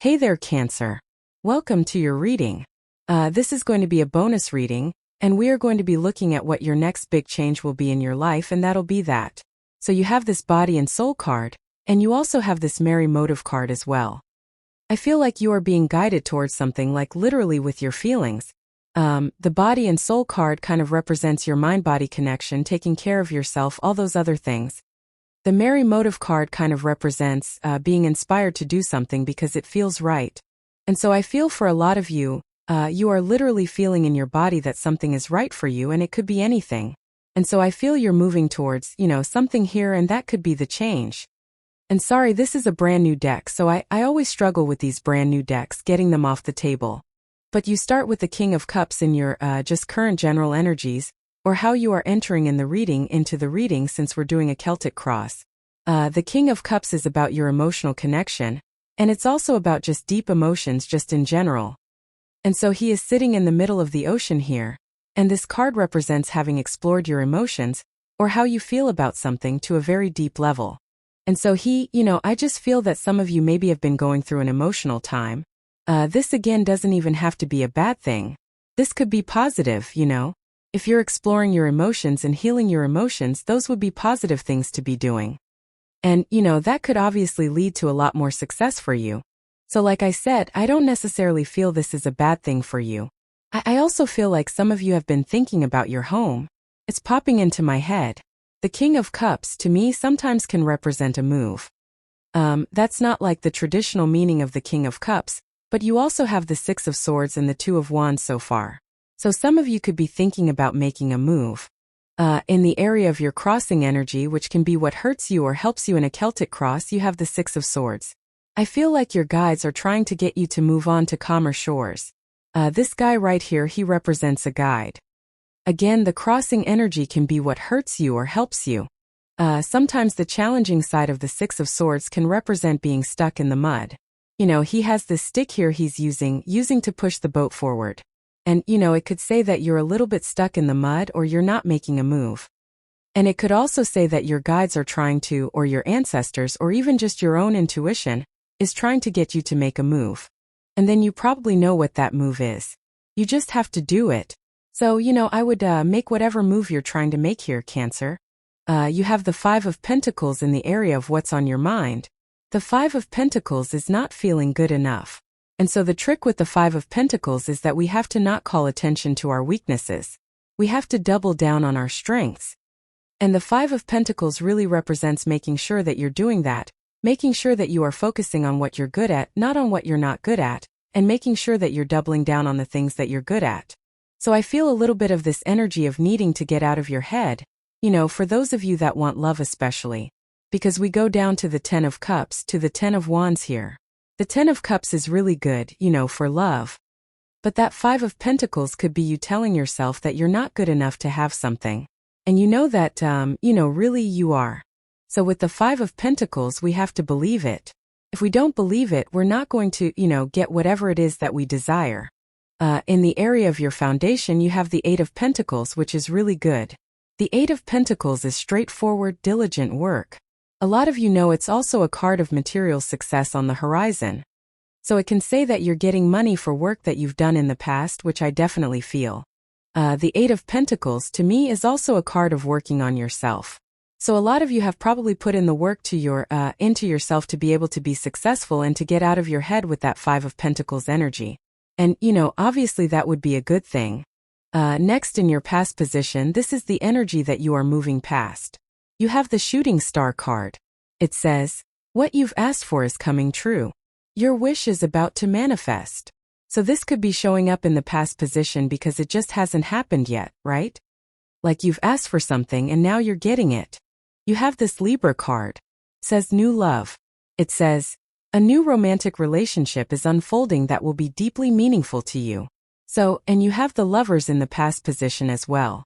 Hey there, Cancer. Welcome to your reading. This is going to be a bonus reading, and we are going to be looking at what your next big change will be in your life, and that'll be that. So you have this body and soul card, and you also have this Merry Motive card as well. I feel like you are being guided towards something, like literally with your feelings. The body and soul card kind of represents your mind-body connection, taking care of yourself, all those other things. The Merry Motive card kind of represents being inspired to do something because it feels right. And so I feel for a lot of you, you are literally feeling in your body that something is right for you, and it could be anything. And so I feel you're moving towards, something here, and that could be the change. And sorry, this is a brand new deck, so I always struggle with these brand new decks, getting them off the table. But you start with the King of Cups in your just current general energies, or how you are entering in the reading into the reading, since we're doing a Celtic cross. The King of Cups is about your emotional connection, and it's also about just deep emotions just in general. And so he is sitting in the middle of the ocean here, and this card represents having explored your emotions, or how you feel about something to a very deep level. And so I just feel that some of you maybe have been going through an emotional time. This again doesn't even have to be a bad thing. This could be positive, If you're exploring your emotions and healing your emotions, those would be positive things to be doing. And, that could obviously lead to a lot more success for you. So like I said, I don't necessarily feel this is a bad thing for you. I also feel like some of you have been thinking about your home. It's popping into my head. The King of Cups, to me, sometimes can represent a move. That's not like the traditional meaning of the King of Cups, but you also have the Six of Swords and the Two of Wands so far. So some of you could be thinking about making a move. In the area of your crossing energy, which can be what hurts you or helps you in a Celtic cross, you have the Six of Swords. I feel like your guides are trying to get you to move on to calmer shores. This guy right here, he represents a guide. Again, the crossing energy can be what hurts you or helps you. Sometimes the challenging side of the Six of Swords can represent being stuck in the mud. He has this stick here he's using to push the boat forward. And, it could say that you're a little bit stuck in the mud, or you're not making a move. And it could also say that your guides are trying to, or your ancestors, or even just your own intuition, is trying to get you to make a move. And then you probably know what that move is. You just have to do it. So, I would make whatever move you're trying to make here, Cancer. You have the Five of Pentacles in the area of what's on your mind. The Five of Pentacles is not feeling good enough. And so the trick with the Five of Pentacles is that we have to not call attention to our weaknesses. We have to double down on our strengths. And the Five of Pentacles really represents making sure that you're doing that, making sure that you are focusing on what you're good at, not on what you're not good at, and making sure that you're doubling down on the things that you're good at. So I feel a little bit of this energy of needing to get out of your head, for those of you that want love especially. Because we go down to the Ten of Cups, to the Ten of Wands here. The Ten of Cups is really good, for love. But that Five of Pentacles could be you telling yourself that you're not good enough to have something. And you know that, really you are. So with the Five of Pentacles, we have to believe it. If we don't believe it, we're not going to, get whatever it is that we desire. In the area of your foundation, you have the Eight of Pentacles, which is really good. The Eight of Pentacles is straightforward, diligent work. A lot of you know it's also a card of material success on the horizon. So it can say that you're getting money for work that you've done in the past, which I definitely feel. The Eight of Pentacles, to me, is also a card of working on yourself. So a lot of you have probably put in the work to into yourself to be able to be successful and to get out of your head with that Five of Pentacles energy. And, obviously that would be a good thing. Next, in your past position, this is the energy that you are moving past. You have the Shooting Star card. It says, what you've asked for is coming true. Your wish is about to manifest. So this could be showing up in the past position because it just hasn't happened yet, right? Like you've asked for something and now you're getting it. You have this Libra card. It says new love. It says, a new romantic relationship is unfolding that will be deeply meaningful to you. So, and you have the Lovers in the past position as well.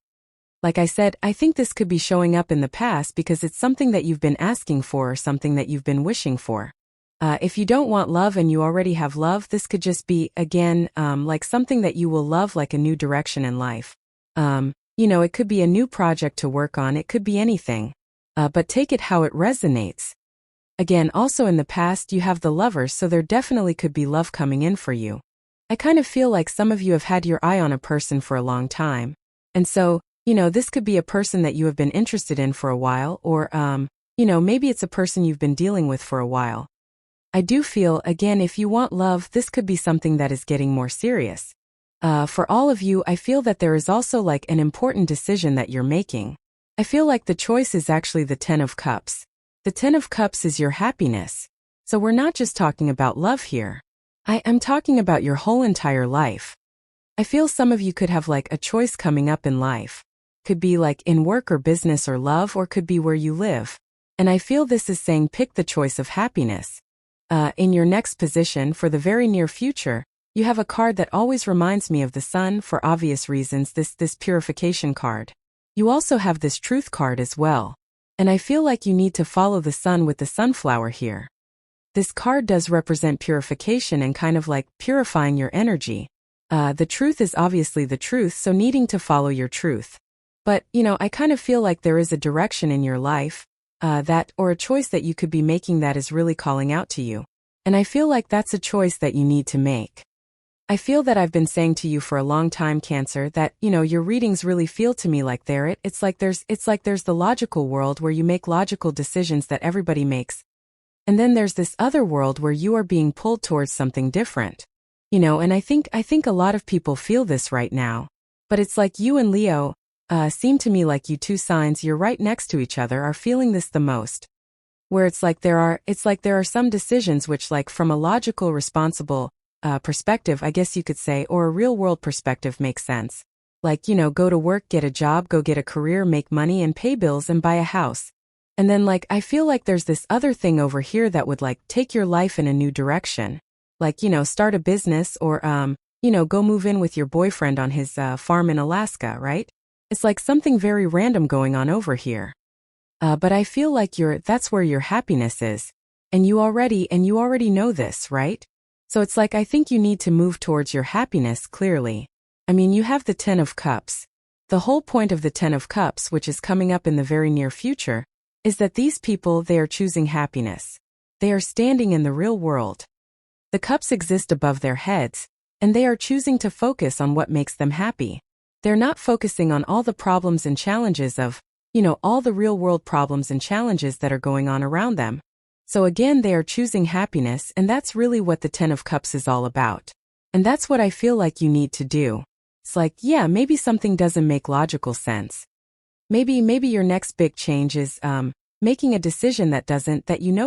Like I said, I think this could be showing up in the past because it's something that you've been asking for or something that you've been wishing for. If you don't want love and you already have love, this could just be, again, like something that you will love, like a new direction in life. It could be a new project to work on, it could be anything. But take it how it resonates. Again, also in the past you have the Lovers, so there definitely could be love coming in for you. I kind of feel like some of you have had your eye on a person for a long time. And so, this could be a person that you have been interested in for a while, or, maybe it's a person you've been dealing with for a while. I do feel, again, if you want love, this could be something that is getting more serious. For all of you, I feel that there is also like an important decision that you're making. I feel like the choice is actually the Ten of Cups. The Ten of Cups is your happiness. So we're not just talking about love here. I am talking about your whole entire life. I feel some of you could have like a choice coming up in life. Could be like in work or business or love, or could be where you live. And I feel this is saying pick the choice of happiness. In your next position for the very near future, you have a card that always reminds me of the sun for obvious reasons, this purification card. You also have this truth card as well. And I feel like you need to follow the sun with the sunflower here. This card does represent purification and kind of like purifying your energy. The truth is obviously the truth, so needing to follow your truth. But, I kind of feel like there is a direction in your life, or a choice that you could be making that is really calling out to you. And I feel like that's a choice that you need to make. I feel that I've been saying to you for a long time, Cancer, that, your readings really feel to me like it's like there's the logical world where you make logical decisions that everybody makes. And then there's this other world where you are being pulled towards something different. And I think a lot of people feel this right now. But it's like you and Leo, seem to me like you two signs you're right next to each other are feeling this the most. Where it's like there are some decisions which, like, from a logical, responsible perspective, I guess you could say, or a real world perspective, makes sense. Like, go to work, get a job, go get a career, make money and pay bills and buy a house. And then, like, I feel like there's this other thing over here that would, like, take your life in a new direction. Like, start a business or, go move in with your boyfriend on his farm in Alaska, right? It's like something very random going on over here. But I feel like that's where your happiness is. And you already know this, right? So it's like I think you need to move towards your happiness clearly. I mean, you have the Ten of Cups. The whole point of the Ten of Cups, which is coming up in the very near future, is that these people, they are choosing happiness. They are standing in the real world. The cups exist above their heads, and they are choosing to focus on what makes them happy. They're not focusing on all the problems and challenges of, all the real world problems and challenges that are going on around them. So again, they are choosing happiness, and that's really what the Ten of Cups is all about. And that's what I feel like you need to do. It's like, yeah, maybe something doesn't make logical sense. Maybe your next big change is, making a decision that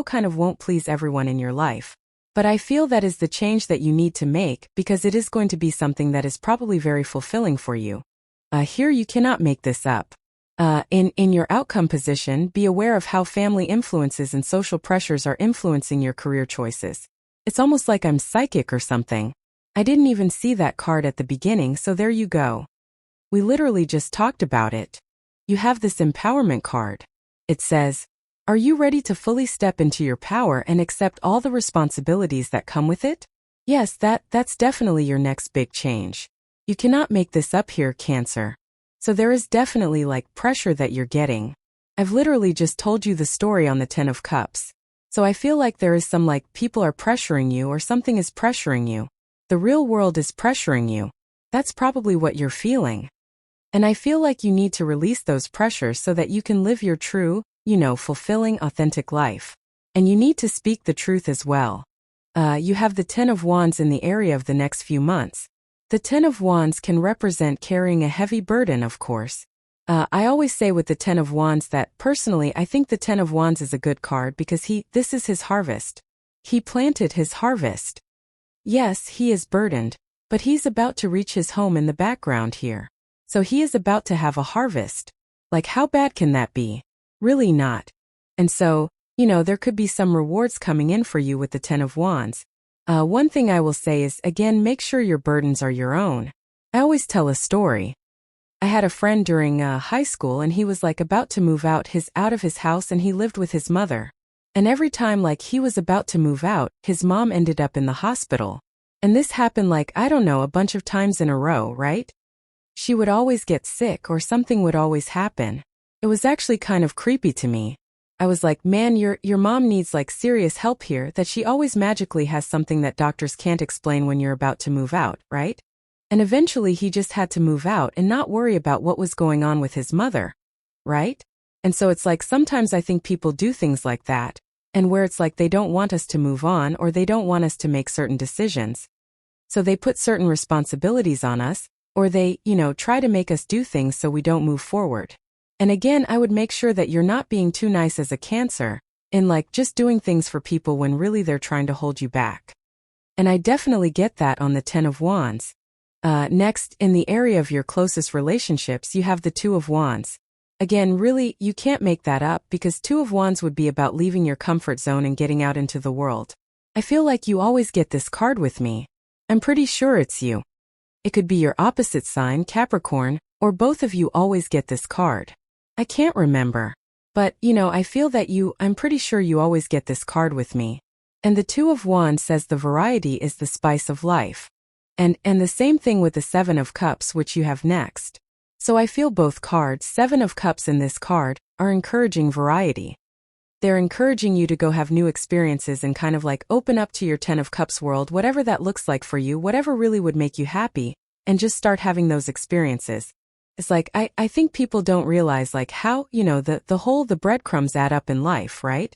kind of won't please everyone in your life. But I feel that is the change that you need to make, because it is going to be something that is probably very fulfilling for you. Here you cannot make this up. In your outcome position, be aware of how family influences and social pressures are influencing your career choices. It's almost like I'm psychic or something. I didn't even see that card at the beginning, so there you go. We literally just talked about it. You have this empowerment card. It says, are you ready to fully step into your power and accept all the responsibilities that come with it? Yes, that's definitely your next big change. You cannot make this up here, Cancer. So there is definitely like pressure that you're getting. I've literally just told you the story on the Ten of Cups. So I feel like there is some like people are pressuring you or something is pressuring you. The real world is pressuring you. That's probably what you're feeling. And I feel like you need to release those pressures so that you can live your true, fulfilling, authentic life. And you need to speak the truth as well. You have the Ten of Wands in the area of the next few months. The Ten of Wands can represent carrying a heavy burden, of course. I always say with the Ten of Wands that, personally, I think the Ten of Wands is a good card because this is his harvest. He planted his harvest. Yes, he is burdened, but he's about to reach his home in the background here. So he is about to have a harvest. Like, how bad can that be? Really not. And so, there could be some rewards coming in for you with the Ten of Wands. One thing I will say is, again, make sure your burdens are your own. I always tell a story. I had a friend during high school, and he was like about to move out of his house, and he lived with his mother. And every time like he was about to move out, his mom ended up in the hospital. And this happened like, I don't know, a bunch of times in a row, right? She would always get sick or something would always happen. It was actually kind of creepy to me. I was like, man, your mom needs like serious help here, that she always magically has something that doctors can't explain when you're about to move out, right? And eventually he just had to move out and not worry about what was going on with his mother, right? And so it's like sometimes I think people do things like that, and where it's like they don't want us to move on or they don't want us to make certain decisions. So they put certain responsibilities on us, or they, try to make us do things so we don't move forward. And again, I would make sure that you're not being too nice as a Cancer, in like just doing things for people when really they're trying to hold you back. And I definitely get that on the Ten of Wands. Next, in the area of your closest relationships, you have the Two of Wands. Again, really, you can't make that up because Two of Wands would be about leaving your comfort zone and getting out into the world. I feel like you always get this card with me. I'm pretty sure it's you. It could be your opposite sign, Capricorn, or both of you always get this card. I can't remember. But, I feel that I'm pretty sure you always get this card with me. And the Two of Wands says the variety is the spice of life. And the same thing with the Seven of Cups, which you have next. So I feel both cards, Seven of Cups and this card, are encouraging variety. They're encouraging you to go have new experiences and kind of like open up to your Ten of Cups world, whatever that looks like for you, whatever really would make you happy, and just start having those experiences. It's like, I think people don't realize like how, the breadcrumbs add up in life, right?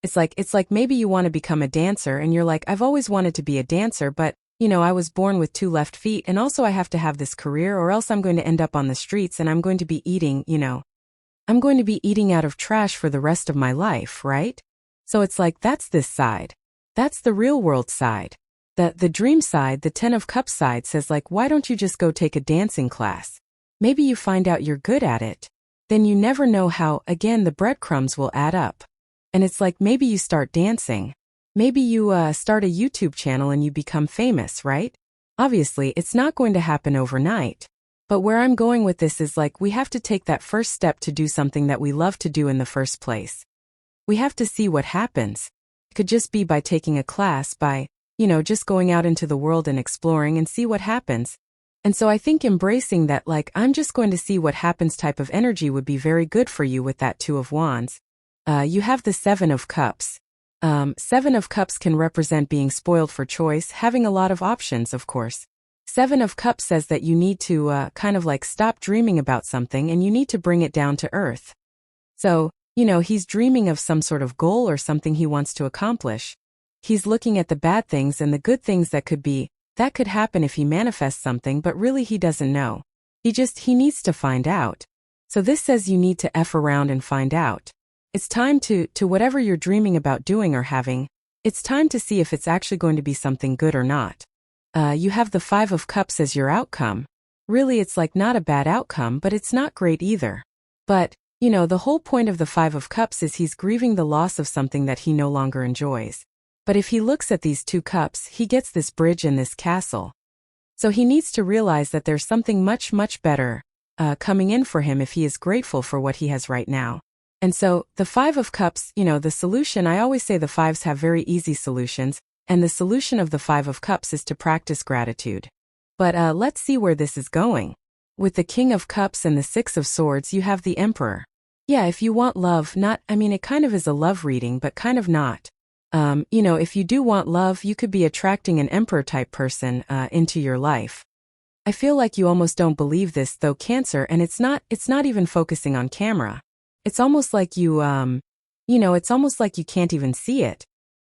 It's like maybe you want to become a dancer and you're like, I've always wanted to be a dancer, but, I was born with 2 left feet and also I have to have this career or else I'm going to end up on the streets and I'm going to be eating, I'm going to be eating out of trash for the rest of my life, right? So it's like, that's this side. That's the real world side. The dream side, the Ten of Cups side says like, why don't you just go take a dancing class? Maybe you find out you're good at it. Then you never know how, again, the breadcrumbs will add up. And it's like maybe you start dancing. Maybe you start a YouTube channel and you become famous, right? Obviously, it's not going to happen overnight. But where I'm going with this is like we have to take that first step to do something that we love to do in the first place. We have to see what happens. It could just be by taking a class, by, just going out into the world and exploring and see what happens. And so I think embracing that like I'm just going to see what happens type of energy would be very good for you with that Two of Wands. You have the Seven of Cups. Seven of Cups can represent being spoiled for choice, having a lot of options, of course. Seven of Cups says that you need to kind of like stop dreaming about something and you need to bring it down to earth. So, he's dreaming of some sort of goal or something he wants to accomplish. He's looking at the bad things and the good things that could happen if he manifests something, but really he doesn't know. He needs to find out. So this says you need to F around and find out. It's time to whatever you're dreaming about doing or having, it's time to see if it's actually going to be something good or not. You have the Five of Cups as your outcome. Really, it's like not a bad outcome, but it's not great either. But, the whole point of the Five of Cups is he's grieving the loss of something that he no longer enjoys. But if he looks at these 2 cups, he gets this bridge and this castle. So he needs to realize that there's something much, much better coming in for him if he is grateful for what he has right now. And so, the Five of Cups, the solution, I always say the fives have very easy solutions, and the solution of the Five of Cups is to practice gratitude. But let's see where this is going. With the King of Cups and the Six of Swords, you have the Emperor. Yeah, if you want love, it kind of is a love reading, but kind of not. If you do want love, you could be attracting an Emperor-type person into your life. I feel like you almost don't believe this, though, Cancer, and it's not even focusing on camera. It's almost like it's almost like you can't even see it.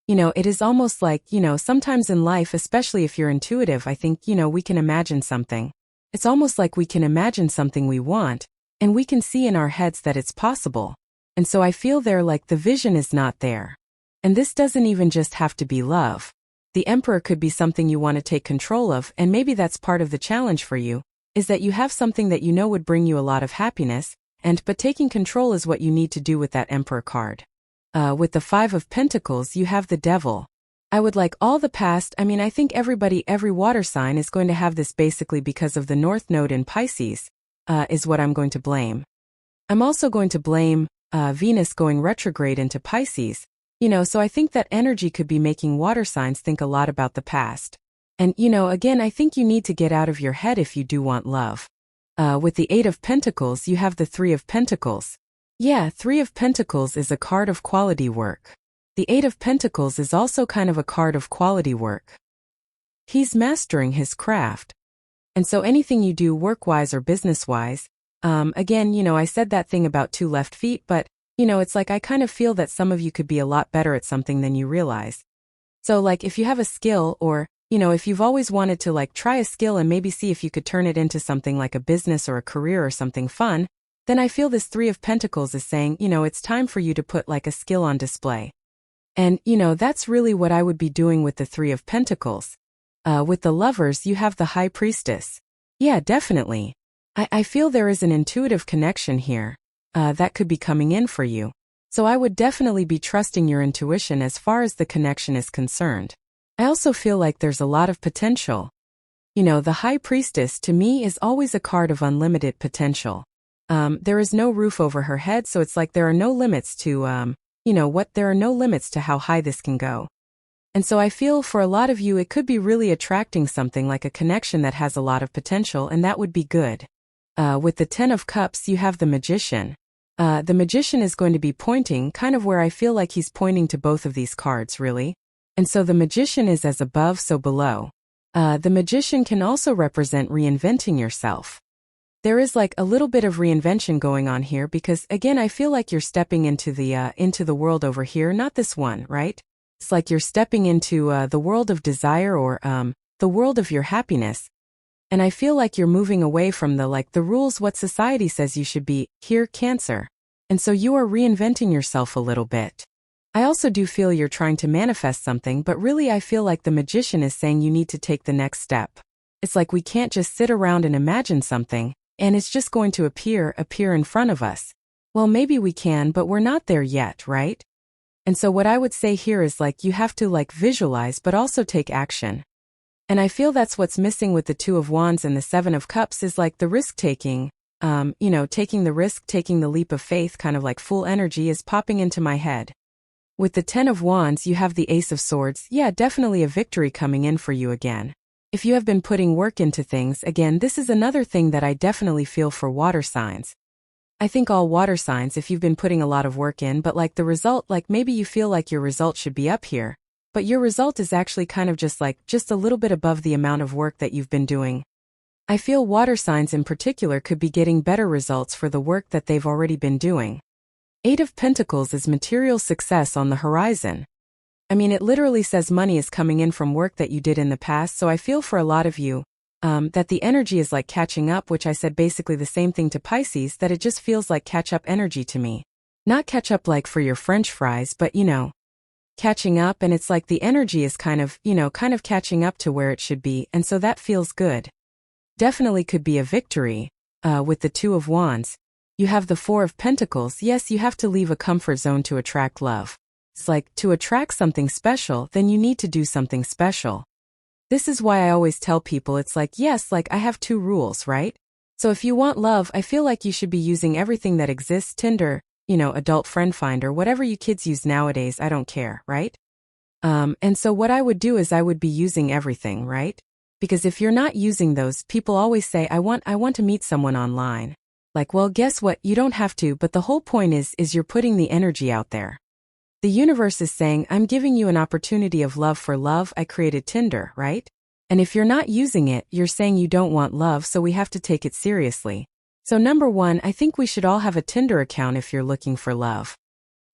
It is almost like, sometimes in life, especially if you're intuitive, I think, we can imagine something. It's almost like we can imagine something we want, and we can see in our heads that it's possible. And so I feel like the vision is not there. And this doesn't even just have to be love. The Emperor could be something you want to take control of, and maybe that's part of the challenge for you, is that you have something that would bring you a lot of happiness, but taking control is what you need to do with that Emperor card. With the Five of Pentacles, you have the Devil. I would like all the past, I think every water sign is going to have this basically because of the North Node in Pisces, is what I'm going to blame. I'm also going to blame Venus going retrograde into Pisces, so I think that energy could be making water signs think a lot about the past. And, again, I think you need to get out of your head if you do want love. With the Eight of Pentacles, you have the Three of Pentacles. Yeah, Three of Pentacles is a card of quality work. The Eight of Pentacles is also kind of a card of quality work. He's mastering his craft. And so anything you do work-wise or business-wise, again, I said that thing about two left feet, but, it's like I kind of feel that some of you could be a lot better at something than you realize. So like if you have a skill or, if you've always wanted to like try a skill and maybe see if you could turn it into something like a business or a career or something fun, then I feel this Three of Pentacles is saying, it's time for you to put like a skill on display. And, that's really what I would be doing with the Three of Pentacles. With the Lovers, you have the High Priestess. Yeah, definitely. I feel there is an intuitive connection here, that could be coming in for you. So I would definitely be trusting your intuition as far as the connection is concerned. I also feel like there's a lot of potential. The High Priestess to me is always a card of unlimited potential. There is no roof over her head, so it's like there are no limits to, there are no limits to how high this can go. And so I feel for a lot of you it could be really attracting something like a connection that has a lot of potential, and that would be good. With the Ten of Cups, you have the Magician. The Magician is going to be pointing kind of where I feel like he's pointing to both of these cards, really. And so the Magician is as above, so below. The Magician can also represent reinventing yourself. There is like a little bit of reinvention going on here because, again, I feel like you're stepping into the world over here, not this one, right? It's like you're stepping into the world of desire or the world of your happiness. And I feel like you're moving away from the rules what society says you should be, here, Cancer. And so you are reinventing yourself a little bit. I also do feel you're trying to manifest something, but really I feel like the Magician is saying you need to take the next step. It's like we can't just sit around and imagine something, and it's just going to appear in front of us. Well, maybe we can, but we're not there yet, right? And so what I would say here is like you have to like visualize but also take action. And I feel that's what's missing with the Two of Wands and the Seven of Cups is like the risk-taking, taking the risk, taking the leap of faith, kind of like full energy is popping into my head. With the Ten of Wands, you have the Ace of Swords. Yeah, definitely a victory coming in for you again. If you have been putting work into things, again, this is another thing that I definitely feel for water signs. I think all water signs, if you've been putting a lot of work in, but like the result, like maybe you feel like your result should be up here, but your result is actually kind of just a little bit above the amount of work that you've been doing. I feel water signs in particular could be getting better results for the work that they've already been doing. Eight of Pentacles is material success on the horizon. I mean, it literally says money is coming in from work that you did in the past, so I feel for a lot of you, that the energy is like catching up, which I said basically the same thing to Pisces, that it just feels like catch-up energy to me. Not catch up like for your French fries, but catching up, and it's like the energy is kind of catching up to where it should be, and so that feels good. Definitely could be a victory. With the Two of Wands, you have the Four of Pentacles. Yes, you have to leave a comfort zone to attract love. It's like to attract something special, then you need to do something special. This is why I always tell people it's like, yes, like I have two rules, right? So if you want love, I feel like you should be using everything that exists, Tinder, adult friend finder, whatever you kids use nowadays, I don't care, right? And so what I would do is I would be using everything, right? Because if you're not using those, people always say, I want to meet someone online. Like, well, guess what? You don't have to, but the whole point is you're putting the energy out there. The universe is saying, I'm giving you an opportunity of love for love. I created Tinder, right? And if you're not using it, you're saying you don't want love, so we have to take it seriously. So number one, I think we should all have a Tinder account if you're looking for love.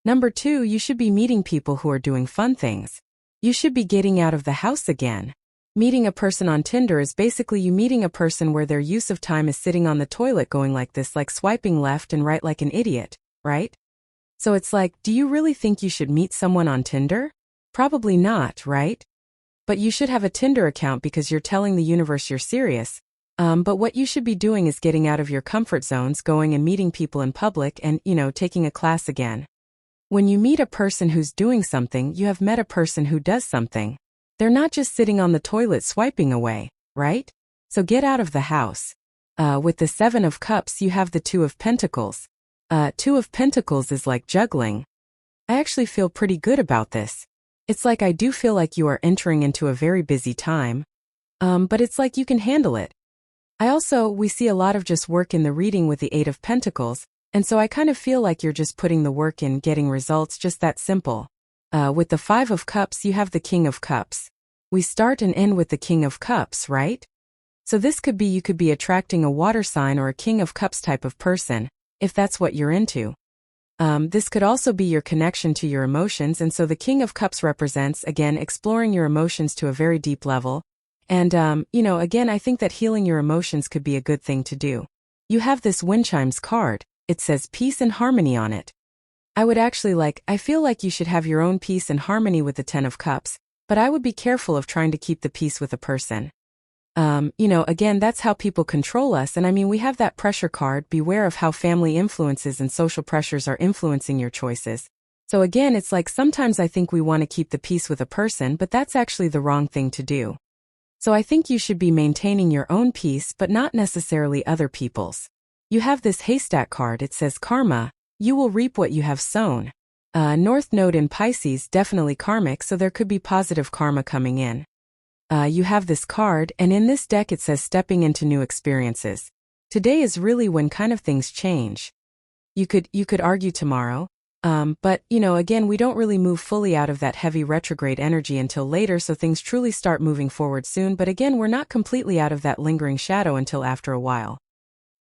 Number two, you should be meeting people who are doing fun things. You should be getting out of the house again. Meeting a person on Tinder is basically you meeting a person where their use of time is sitting on the toilet going like this, like swiping left and right like an idiot, right? So it's like, do you really think you should meet someone on Tinder? Probably not, right? But you should have a Tinder account because you're telling the universe you're serious. But what you should be doing is getting out of your comfort zones, going and meeting people in public and, taking a class again. When you meet a person who's doing something, you have met a person who does something. They're not just sitting on the toilet swiping away, right? So get out of the house. With the Seven of Cups, you have the Two of Pentacles. Two of Pentacles is like juggling. I actually feel pretty good about this. It's like I do feel like you are entering into a very busy time. But it's like you can handle it. We see a lot of just work in the reading with the Eight of Pentacles, And so I kind of feel like you're just putting the work in, getting results, just that simple. With the Five of Cups, you have the King of Cups. We start and end with the King of Cups, right? So this could be you could be attracting a water sign or a King of Cups type of person, if that's what you're into. This could also be your connection to your emotions, and so the King of Cups represents, again, exploring your emotions to a very deep level. And, again, I think that healing your emotions could be a good thing to do. You have this wind chimes card. It says peace and harmony on it. I feel like you should have your own peace and harmony with the Ten of Cups, but I would be careful of trying to keep the peace with a person. Again, that's how people control us, and I mean, we have that pressure card. Beware of how family influences and social pressures are influencing your choices. So again, it's like sometimes I think we want to keep the peace with a person, but that's actually the wrong thing to do. So I think you should be maintaining your own peace, but not necessarily other people's. You have this haystack card. It says karma. You will reap what you have sown. North Node in Pisces, definitely karmic, so there could be positive karma coming in. You have this card, and in this deck it says stepping into new experiences. Today is really when kind of things change. You could argue tomorrow, but again, we don't really move fully out of that heavy retrograde energy until later, so things truly start moving forward soon, but again, we're not completely out of that lingering shadow until after a while.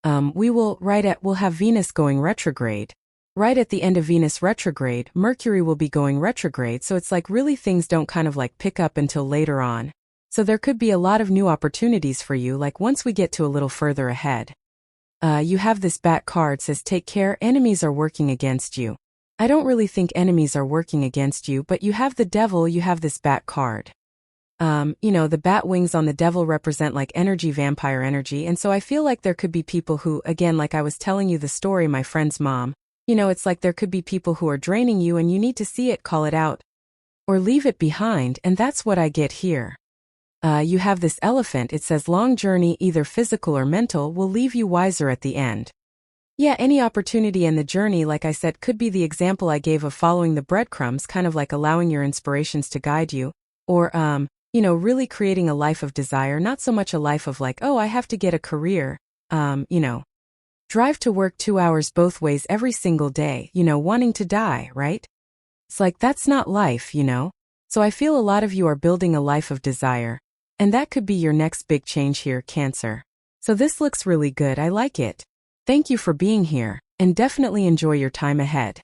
We'll have Venus going retrograde. Right at the end of Venus retrograde, Mercury will be going retrograde, so it's like really things don't kind of like pick up until later on. So there could be a lot of new opportunities for you, like once we get to a little further ahead. You have this bat card, says take care, enemies are working against you. I don't really think enemies are working against you, but you have the devil, you have this bat card. The bat wings on the devil represent like energy, vampire energy, and so I feel like there could be people who, again, like I was telling you the story, my friend's mom, it's like there could be people who are draining you and you need to see it, call it out, or leave it behind, and that's what I get here. You have this elephant. It says long journey, either physical or mental, will leave you wiser at the end. Yeah, any opportunity in the journey, like I said, could be the example I gave of following the breadcrumbs, kind of like allowing your inspirations to guide you, or, really creating a life of desire, not so much a life of like, oh, I have to get a career, drive to work 2 hours both ways every single day, wanting to die, right? It's like, that's not life, So I feel a lot of you are building a life of desire. And that could be your next big change here, Cancer. So this looks really good, I like it. Thank you for being here, and definitely enjoy your time ahead.